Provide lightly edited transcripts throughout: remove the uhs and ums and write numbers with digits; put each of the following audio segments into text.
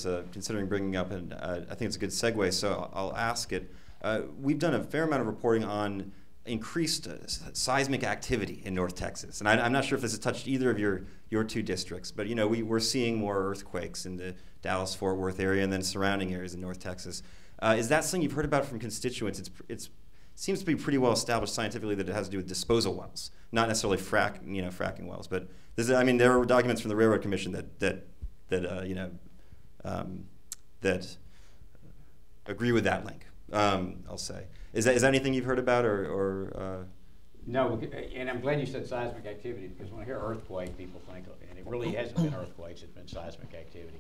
was considering bringing up, and I think it's a good segue, so I'll ask it. We've done a fair amount of reporting on increased seismic activity in North Texas, and I'm not sure if this has touched either of your two districts, but we're seeing more earthquakes in the Dallas-Fort Worth area and then surrounding areas in North Texas. Is that something you've heard about from constituents? It seems to be pretty well established scientifically that it has to do with disposal wells, not necessarily fracking wells. But there are documents from the Railroad Commission that agree with that link. I'll say. Is that anything you've heard about or No, and I'm glad you said seismic activity, because when I hear earthquake, people think, and it really hasn't been earthquakes, it's been seismic activity.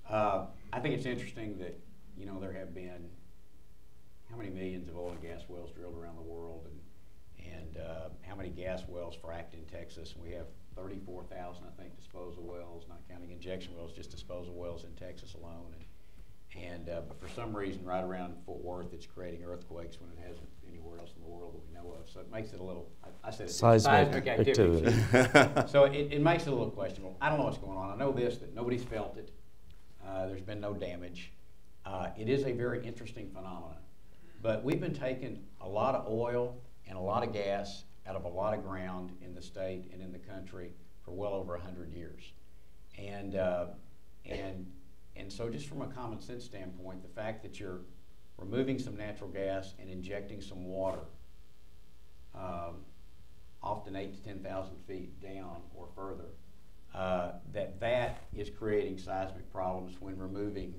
I think it's interesting that, there have been how many millions of oil and gas wells drilled around the world, and how many gas wells fracked in Texas. We have 34,000, I think, disposal wells, not counting injection wells, just disposal wells in Texas alone. But for some reason, right around Fort Worth, it's creating earthquakes when it hasn't anywhere else in the world that we know of. So it makes it a little, I said it's seismic activity. So it makes it a little questionable. I don't know what's going on. I know this, that nobody's felt it. There's been no damage. It is a very interesting phenomenon. But we've been taking a lot of oil and a lot of gas out of a lot of ground in the state and in the country for well over 100 years. And so just from a common sense standpoint, the fact that you're removing some natural gas and injecting some water, often 8,000 to 10,000 feet down or further, that is creating seismic problems when removing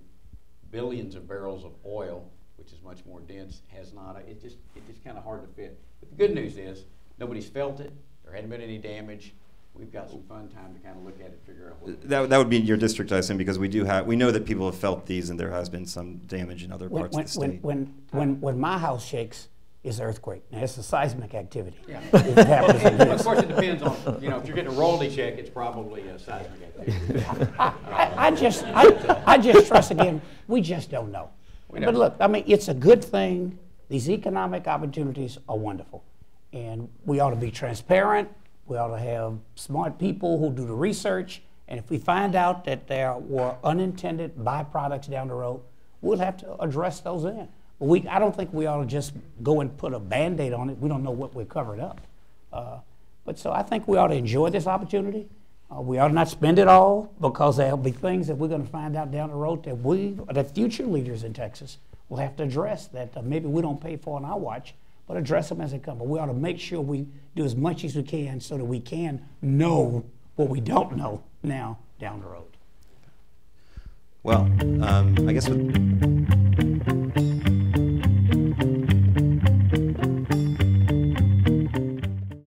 billions of barrels of oil, which is much more dense, has not. It's just kind of hard to fit. But the good news is nobody's felt it. There hadn't been any damage. We've got some fun time to kind of look at it, figure out what that would be your district, I assume, because we know that people have felt these, and there has been some damage in other parts of the state. When my house shakes, it's an earthquake. Now, it's a seismic activity. Yeah. It happens. Of course, it depends on, if you're getting a royalty check, it's probably a seismic activity. I just trust, again, we just don't know. But look, it's a good thing. These economic opportunities are wonderful. And we ought to be transparent. We ought to have smart people who do the research. And if we find out that there were unintended byproducts down the road, we'll have to address those in. But I don't think we ought to just go and put a Band-Aid on it. We don't know what we're covering up. But so I think we ought to enjoy this opportunity. We ought to not spend it all, because there'll be things that we're going to find out down the road that future leaders in Texas will have to address that maybe we don't pay for on our watch, but address them as they come. But we ought to make sure we do as much as we can so that we can know what we don't know now down the road. Well, I guess with